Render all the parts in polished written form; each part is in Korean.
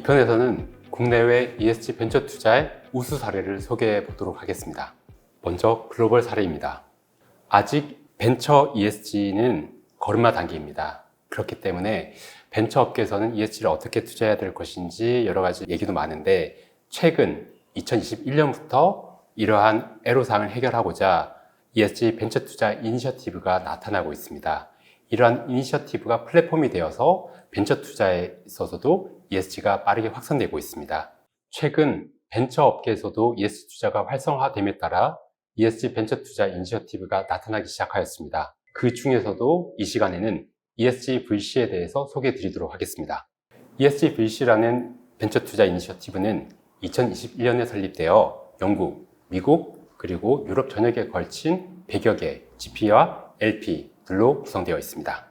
편에서는 국내외 ESG 벤처 투자의 우수 사례를 소개해 보도록 하겠습니다. 먼저 글로벌 사례입니다. 아직 벤처 ESG는 걸음마 단계입니다. 그렇기 때문에 벤처 업계에서는 ESG를 어떻게 투자해야 될 것인지 여러 가지 얘기도 많은데, 최근 2021년부터 이러한 애로사항을 해결하고자 ESG 벤처 투자 이니셔티브가 나타나고 있습니다. 이러한 이니셔티브가 플랫폼이 되어서 벤처 투자에 있어서도 ESG가 빠르게 확산되고 있습니다. 최근 벤처 업계에서도 ESG 투자가 활성화됨에 따라 ESG 벤처 투자 이니셔티브가 나타나기 시작하였습니다. 그 중에서도 이 시간에는 ESG VC에 대해서 소개해 드리도록 하겠습니다. ESG VC라는 벤처 투자 이니셔티브는 2021년에 설립되어 영국, 미국, 그리고 유럽 전역에 걸친 100여 개 GP와 LP들로 구성되어 있습니다.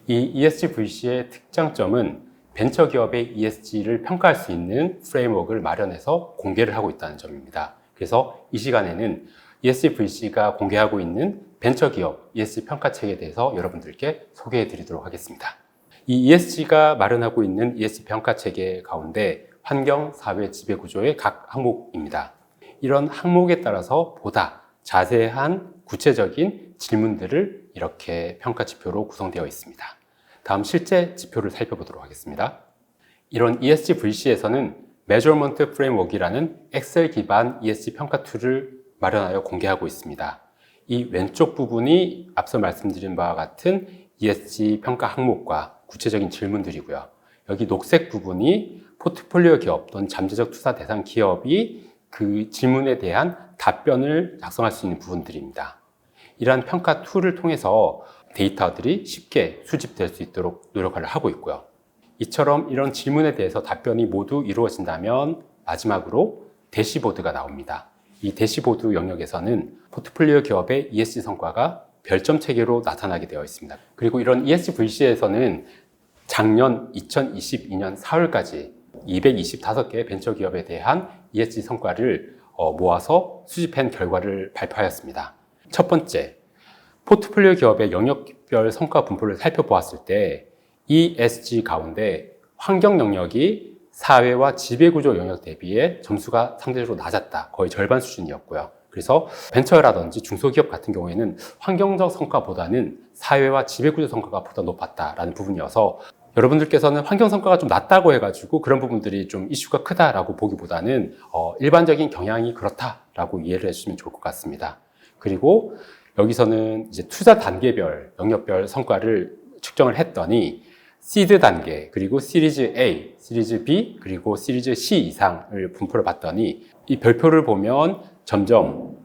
이 ESG VC의 특장점은 벤처 기업의 ESG를 평가할 수 있는 프레임워크를 마련해서 공개를 하고 있다는 점입니다. 그래서 이 시간에는 ESG VC가 공개하고 있는 벤처 기업 ESG 평가책에 대해서 여러분들께 소개해 드리도록 하겠습니다. 이 ESG가 마련하고 있는 ESG 평가체계 가운데 환경, 사회, 지배구조의 각 항목입니다. 이런 항목에 따라서 보다 자세한 구체적인 질문들을 이렇게 평가 지표로 구성되어 있습니다. 다음 실제 지표를 살펴보도록 하겠습니다. 이런 ESG VC에서는 Measurement Framework이라는 엑셀 기반 ESG 평가 툴을 마련하여 공개하고 있습니다. 이 왼쪽 부분이 앞서 말씀드린 바와 같은 ESG 평가 항목과 구체적인 질문들이고요. 여기 녹색 부분이 포트폴리오 기업 또는 잠재적 투자 대상 기업이 그 질문에 대한 답변을 작성할 수 있는 부분들입니다. 이러한 평가 툴을 통해서 데이터들이 쉽게 수집될 수 있도록 노력을 하고 있고요. 이처럼 이런 질문에 대해서 답변이 모두 이루어진다면 마지막으로 대시보드가 나옵니다. 이 대시보드 영역에서는 포트폴리오 기업의 ESG 성과가 별점 체계로 나타나게 되어 있습니다. 그리고 이런 ESG VC에서는 작년 2022년 4월까지 225개의 벤처 기업에 대한 ESG 성과를 모아서 수집한 결과를 발표하였습니다. 첫 번째, 포트폴리오 기업의 영역별 성과 분포를 살펴보았을 때 ESG 가운데 환경 영역이 사회와 지배구조 영역 대비에 점수가 상대적으로 낮았다. 거의 절반 수준이었고요. 그래서 벤처라든지 중소기업 같은 경우에는 환경적 성과보다는 사회와 지배구조 성과가 보다 높았다라는 부분이어서, 여러분들께서는 환경 성과가 좀 낮다고 해가지고 그런 부분들이 좀 이슈가 크다라고 보기보다는 일반적인 경향이 그렇다라고 이해를 해주시면 좋을 것 같습니다. 그리고 여기서는 이제 투자 단계별, 영역별 성과를 측정을 했더니 시드 단계, 그리고 시리즈 A, 시리즈 B, 그리고 시리즈 C 이상을 분포를 봤더니 이 별표를 보면 점점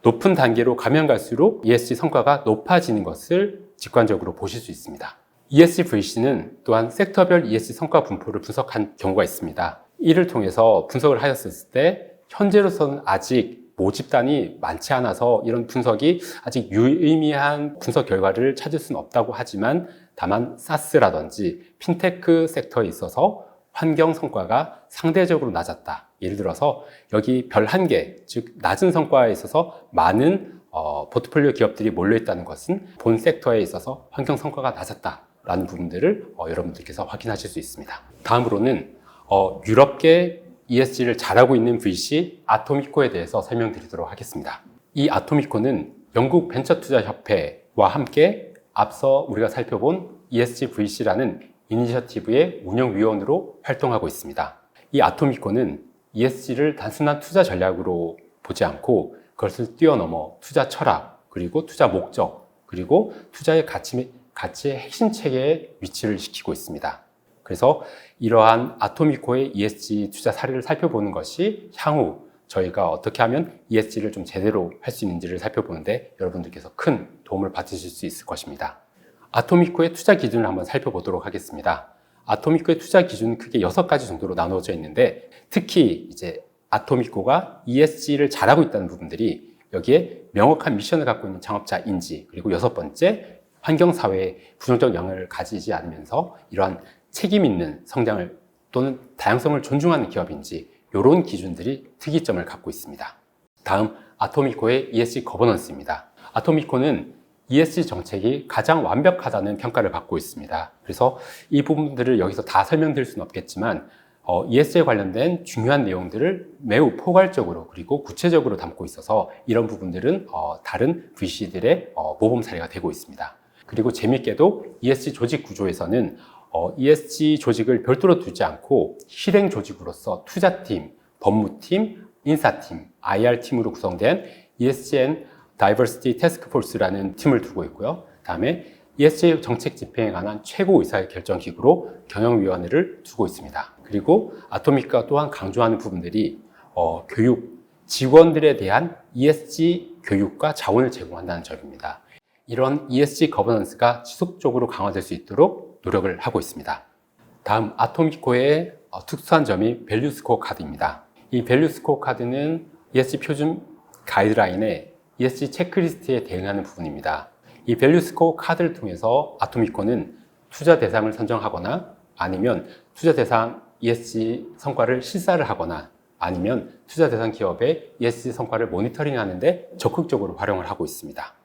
높은 단계로 가면 갈수록 ESG 성과가 높아지는 것을 직관적으로 보실 수 있습니다. ESG VC는 또한 섹터별 ESG 성과 분포를 분석한 경우가 있습니다. 이를 통해서 분석을 하였을 때 현재로서는 아직 모집단이 많지 않아서 이런 분석이 아직 유의미한 분석 결과를 찾을 수는 없다고 하지만, 다만 사스라든지 핀테크 섹터에 있어서 환경 성과가 상대적으로 낮았다. 예를 들어서 여기 별 1개, 즉 낮은 성과에 있어서 많은 포트폴리오 기업들이 몰려있다는 것은 본 섹터에 있어서 환경 성과가 낮았다라는 부분들을 여러분들께서 확인하실 수 있습니다. 다음으로는 유럽계 ESG를 잘하고 있는 VC 아토미코에 대해서 설명드리도록 하겠습니다. 이 아토미코는 영국 벤처투자협회와 함께 앞서 우리가 살펴본 ESG VC라는 이니셔티브의 운영위원으로 활동하고 있습니다. 이 아토미코는 ESG를 단순한 투자 전략으로 보지 않고 그것을 뛰어넘어 투자 철학, 그리고 투자 목적, 그리고 투자의 가치의 핵심 체계에 위치를 시키고 있습니다. 그래서 이러한 아토미코의 ESG 투자 사례를 살펴보는 것이 향후 저희가 어떻게 하면 ESG를 좀 제대로 할 수 있는지를 살펴보는데 여러분들께서 큰 도움을 받으실 수 있을 것입니다. 아토미코의 투자 기준을 한번 살펴보도록 하겠습니다. 아토미코의 투자 기준은 크게 6가지 정도로 나누어져 있는데, 특히 이제 아토미코가 ESG를 잘하고 있다는 부분들이 여기에 명확한 미션을 갖고 있는 창업자 인지, 그리고 6번째, 환경사회에 부정적 영향을 가지지 않으면서 이러한 책임 있는 성장을 또는 다양성을 존중하는 기업인지, 이런 기준들이 특이점을 갖고 있습니다. 다음, 아토미코의 ESG 거버넌스입니다. 아토미코는 ESG 정책이 가장 완벽하다는 평가를 받고 있습니다. 그래서 이 부분들을 여기서 다 설명드릴 수는 없겠지만 ESG에 관련된 중요한 내용들을 매우 포괄적으로 그리고 구체적으로 담고 있어서 이런 부분들은 다른 VC들의 모범 사례가 되고 있습니다. 그리고 재밌게도 ESG 조직 구조에서는 ESG 조직을 별도로 두지 않고 실행 조직으로서 투자팀, 법무팀, 인사팀, IR팀으로 구성된 ESG Diversity Task Force라는 팀을 두고 있고요. 다음에 ESG 정책 집행에 관한 최고 의사결정기구로 경영위원회를 두고 있습니다. 그리고 아토미카 또한 강조하는 부분들이 교육, 직원들에 대한 ESG 교육과 자원을 제공한다는 점입니다. 이런 ESG 거버넌스가 지속적으로 강화될 수 있도록 노력을 하고 있습니다. 다음 아토미코의 특수한 점이 밸류 스코어 카드입니다. 이 밸류 스코어 카드는 ESG 표준 가이드라인의 ESG 체크리스트에 대응하는 부분입니다. 이 밸류 스코어 카드를 통해서 아토미코는 투자 대상을 선정하거나 아니면 투자 대상 ESG 성과를 실사를 하거나 아니면 투자 대상 기업의 ESG 성과를 모니터링 하는데 적극적으로 활용을 하고 있습니다.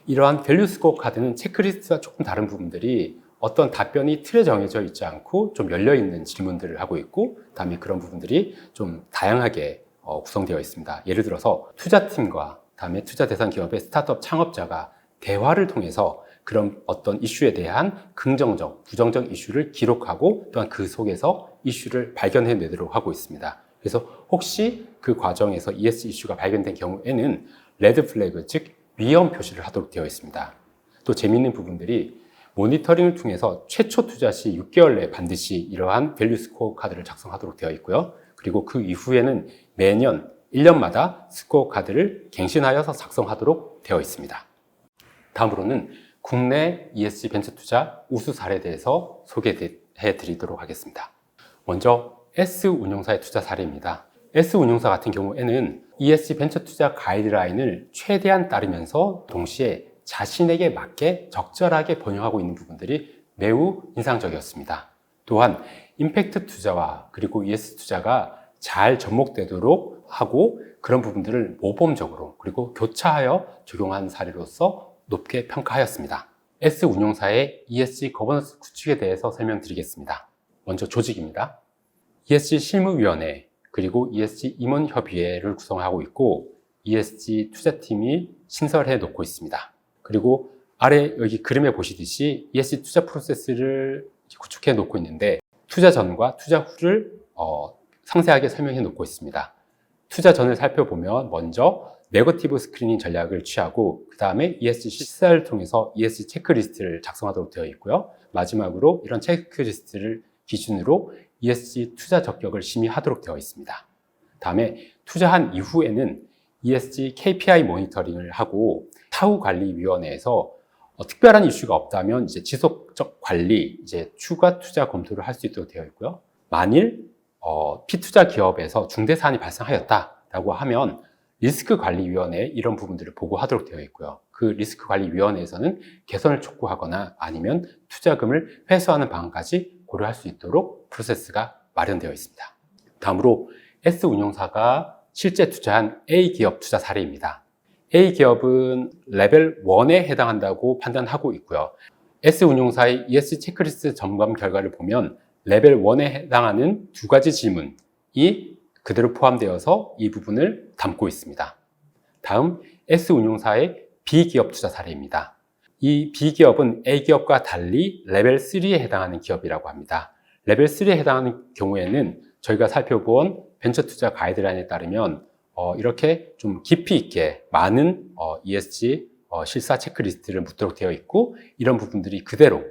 이러한 밸류 스코어 카드는 체크리스트와 조금 다른 부분들이 어떤 답변이 틀에 정해져 있지 않고 좀 열려있는 질문들을 하고 있고 다음에 그런 부분들이 좀 다양하게 구성되어 있습니다. 예를 들어서 투자팀과 다음에 투자 대상 기업의 스타트업 창업자가 대화를 통해서 그런 어떤 이슈에 대한 긍정적, 부정적 이슈를 기록하고 또한 그 속에서 이슈를 발견해내도록 하고 있습니다. 그래서 혹시 그 과정에서 ESG 이슈가 발견된 경우에는 레드 플래그, 즉 위험 표시를 하도록 되어 있습니다. 또 재미있는 부분들이 모니터링을 통해서 최초 투자 시 6개월 내에 반드시 이러한 밸류 스코어 카드를 작성하도록 되어 있고요. 그리고 그 이후에는 매년 1년마다 스코어 카드를 갱신하여서 작성하도록 되어 있습니다. 다음으로는 국내 ESG 벤처 투자 우수 사례에 대해서 소개해 드리도록 하겠습니다. 먼저 S운용사의 투자 사례입니다. S운용사 같은 경우에는 ESG 벤처 투자 가이드라인을 최대한 따르면서 동시에 자신에게 맞게 적절하게 번영하고 있는 부분들이 매우 인상적이었습니다. 또한 임팩트 투자와 그리고 ESG 투자가 잘 접목되도록 하고 그런 부분들을 모범적으로 그리고 교차하여 적용한 사례로서 높게 평가하였습니다. S운용사의 ESG 거버넌스 구축에 대해서 설명드리겠습니다. 먼저 조직입니다. ESG 실무위원회 그리고 ESG 임원협의회를 구성하고 있고 ESG 투자팀이 신설해 놓고 있습니다. 그리고 아래 여기 그림에 보시듯이 ESG 투자 프로세스를 구축해 놓고 있는데 투자 전과 투자 후를 상세하게 설명해 놓고 있습니다. 투자 전을 살펴보면 먼저 네거티브 스크리닝 전략을 취하고 그 다음에 ESG 실사를 통해서 ESG 체크리스트를 작성하도록 되어 있고요. 마지막으로 이런 체크리스트를 기준으로 ESG 투자 적격을 심의하도록 되어 있습니다. 다음에 투자한 이후에는 ESG KPI 모니터링을 하고 사후관리위원회에서 특별한 이슈가 없다면 이제 지속적 관리, 이제 추가 투자 검토를 할 수 있도록 되어 있고요. 만일 피투자 기업에서 중대 사안이 발생하였다라고 하면 리스크관리위원회에 이런 부분들을 보고하도록 되어 있고요. 그 리스크관리위원회에서는 개선을 촉구하거나 아니면 투자금을 회수하는 방안까지 고려할 수 있도록 프로세스가 마련되어 있습니다. 다음으로 S운용사가 실제 투자한 A기업 투자 사례입니다. A기업은 레벨 1에 해당한다고 판단하고 있고요. S운용사의 ESG 체크리스트 점검 결과를 보면 레벨 1에 해당하는 두 가지 질문이 그대로 포함되어서 이 부분을 담고 있습니다. 다음 S운용사의 B기업 투자 사례입니다. 이 B기업은 A기업과 달리 레벨 3에 해당하는 기업이라고 합니다. 레벨 3에 해당하는 경우에는 저희가 살펴본 벤처 투자 가이드라인에 따르면 이렇게 좀 깊이 있게 많은 ESG 실사 체크리스트를 묻도록 되어 있고 이런 부분들이 그대로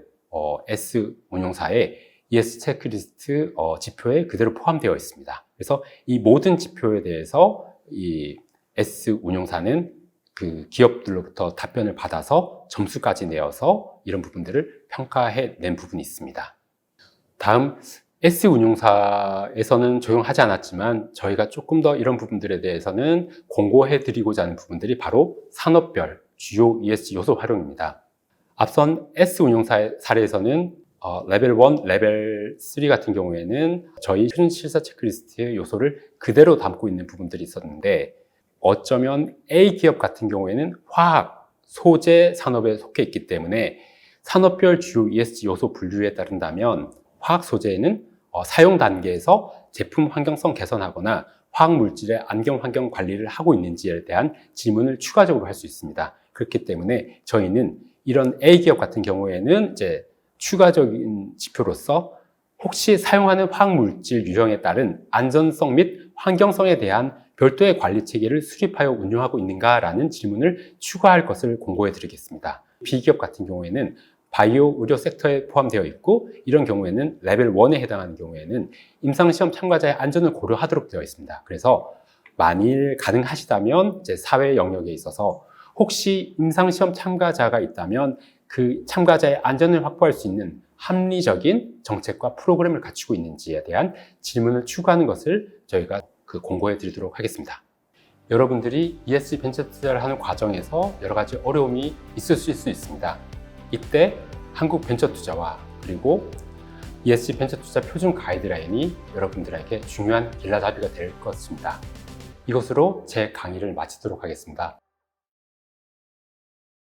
S운용사의 ESG 체크리스트 지표에 그대로 포함되어 있습니다. 그래서 이 모든 지표에 대해서 이 S운용사는 그 기업들로부터 답변을 받아서 점수까지 내어서 이런 부분들을 평가해 낸 부분이 있습니다. 다음 S운용사에서는 적용하지 않았지만 저희가 조금 더 이런 부분들에 대해서는 공고해 드리고자 하는 부분들이 바로 산업별 주요 ESG 요소 활용입니다. 앞선 S운용사의 사례에서는 레벨 1, 레벨 3 같은 경우에는 저희 표준 실사 체크리스트의 요소를 그대로 담고 있는 부분들이 있었는데 어쩌면 A기업 같은 경우에는 화학, 소재 산업에 속해 있기 때문에 산업별 주요 ESG 요소 분류에 따른다면 화학 소재는 사용 단계에서 제품 환경성 개선하거나 화학물질의 안경 환경 관리를 하고 있는지에 대한 질문을 추가적으로 할 수 있습니다. 그렇기 때문에 저희는 이런 A기업 같은 경우에는 이제 추가적인 지표로서 혹시 사용하는 화학물질 유형에 따른 안전성 및 환경성에 대한 별도의 관리 체계를 수립하여 운영하고 있는가라는 질문을 추가할 것을 공고해 드리겠습니다. B기업 같은 경우에는 바이오 의료 섹터에 포함되어 있고, 이런 경우에는 레벨 1에 해당하는 경우에는 임상시험 참가자의 안전을 고려하도록 되어 있습니다. 그래서 만일 가능하시다면 이제 사회 영역에 있어서 혹시 임상시험 참가자가 있다면 그 참가자의 안전을 확보할 수 있는 합리적인 정책과 프로그램을 갖추고 있는지에 대한 질문을 추가하는 것을 저희가 공고해 드리도록 하겠습니다. 여러분들이 ESG 벤처 투자를 하는 과정에서 여러 가지 어려움이 있으실 수 있습니다. 이때 한국 벤처 투자와 그리고 ESG 벤처 투자 표준 가이드라인이 여러분들에게 중요한 길라잡이가 될 것입니다. 이것으로 제 강의를 마치도록 하겠습니다.